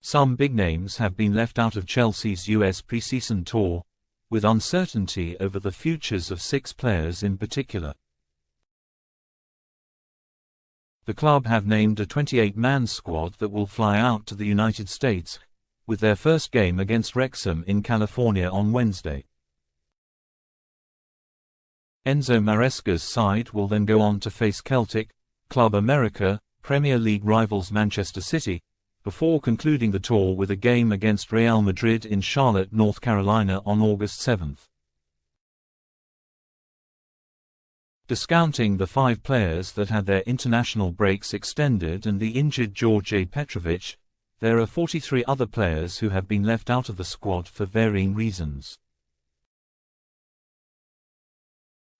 Some big names have been left out of Chelsea's US preseason tour, with uncertainty over the futures of 6 players in particular. The club have named a 28-man squad that will fly out to the United States, with their first game against Wrexham in California on Wednesday. Enzo Maresca's side will then go on to face Celtic, Club America, Premier League rivals Manchester City, before concluding the tour with a game against Real Madrid in Charlotte, North Carolina on August 7. Discounting the 5 players that had their international breaks extended and the injured George Petrovic, there are 43 other players who have been left out of the squad for varying reasons.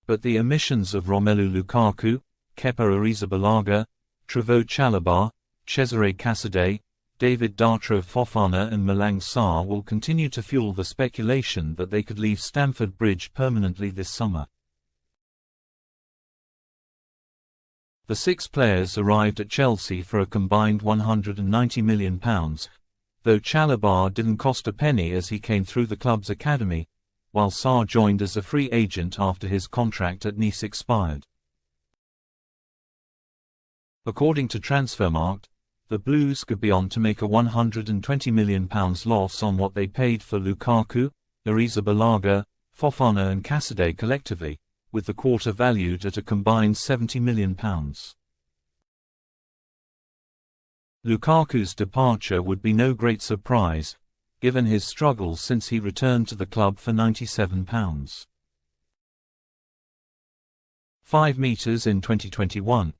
But the omissions of Romelu Lukaku, Kepa Arrizabalaga, Trevoh Chalobah, Cesare Casade, David Datro Fofana and Malang Sarr will continue to fuel the speculation that they could leave Stamford Bridge permanently this summer. The 6 players arrived at Chelsea for a combined £190 million, though Chalobah didn't cost a penny as he came through the club's academy, while Sarr joined as a free agent after his contract at Nice expired. According to Transfermarkt, the Blues could be on to make a £120 million loss on what they paid for Lukaku, Arrizabalaga, Fofana and Casade collectively, with the quarter valued at a combined £70 million. Lukaku's departure would be no great surprise, given his struggles since he returned to the club for £97. 5 meters in 2021.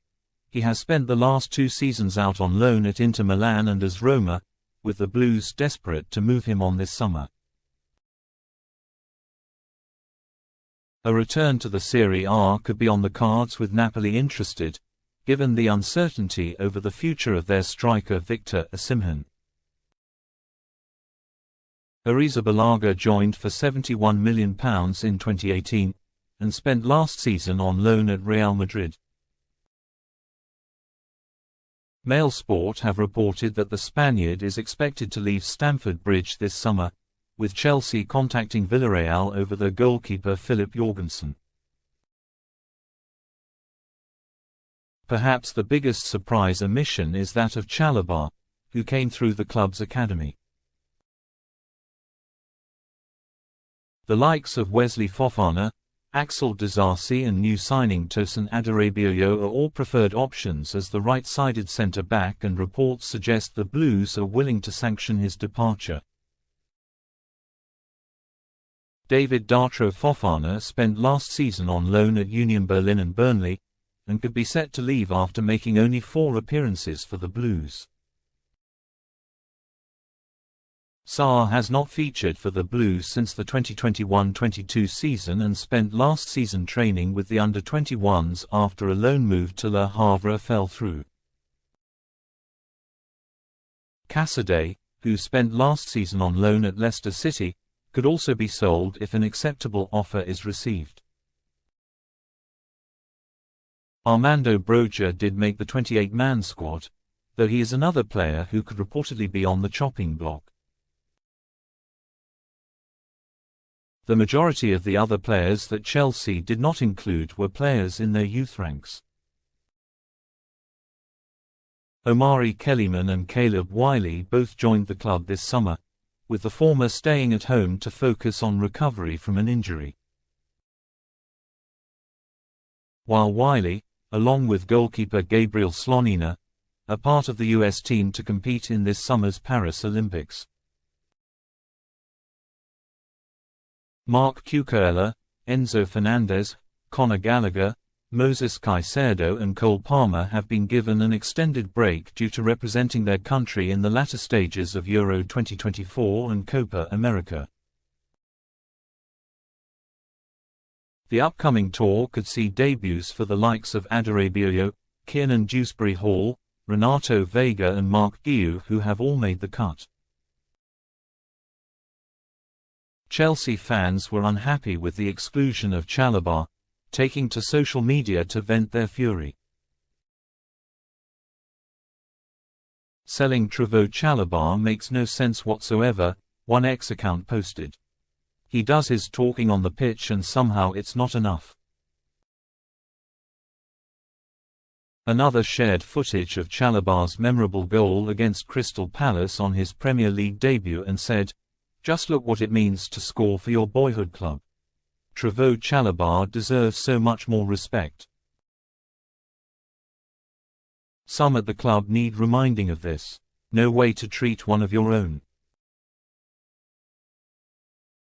He has spent the last 2 seasons out on loan at Inter Milan and AS Roma, with the Blues desperate to move him on this summer. A return to the Serie A could be on the cards with Napoli interested, given the uncertainty over the future of their striker Victor Osimhen. Arrizabalaga joined for £71 million in 2018, and spent last season on loan at Real Madrid. Mail Sport have reported that the Spaniard is expected to leave Stamford Bridge this summer, with Chelsea contacting Villarreal over their goalkeeper Philip Jorgensen. Perhaps the biggest surprise omission is that of Chalobah, who came through the club's academy. The likes of Wesley Fofana, Axel Disasi and new signing Tosin Adarabioyo are all preferred options as the right-sided centre-back, and reports suggest the Blues are willing to sanction his departure. David Datro Fofana spent last season on loan at Union Berlin and Burnley, and could be set to leave after making only 4 appearances for the Blues. Sarr has not featured for the Blues since the 2021-22 season and spent last season training with the under-21s after a loan move to Le Havre fell through. Casade, who spent last season on loan at Leicester City, could also be sold if an acceptable offer is received. Armando Broja did make the 28-man squad, though he is another player who could reportedly be on the chopping block. The majority of the other players that Chelsea did not include were players in their youth ranks. Omari Kellyman and Caleb Wiley both joined the club this summer, with the former staying at home to focus on recovery from an injury. While Wiley, along with goalkeeper Gabriel Slonina, are part of the US team to compete in this summer's Paris Olympics. Mark Cucurella, Enzo Fernandez, Conor Gallagher, Moses Caicedo and Cole Palmer have been given an extended break due to representing their country in the latter stages of Euro 2024 and Copa America. The upcoming tour could see debuts for the likes of Adarabioyo, Kiernan Dewsbury-Hall, Renato Vega and Mark Guiu, who have all made the cut. Chelsea fans were unhappy with the exclusion of Chalobah, taking to social media to vent their fury. Selling Trevoh Chalobah makes no sense whatsoever, one X account posted. He does his talking on the pitch and somehow it's not enough. Another shared footage of Chalobah's memorable goal against Crystal Palace on his Premier League debut and said, "Just look what it means to score for your boyhood club." Trevoh Chalobah deserves so much more respect. Some at the club need reminding of this. No way to treat one of your own.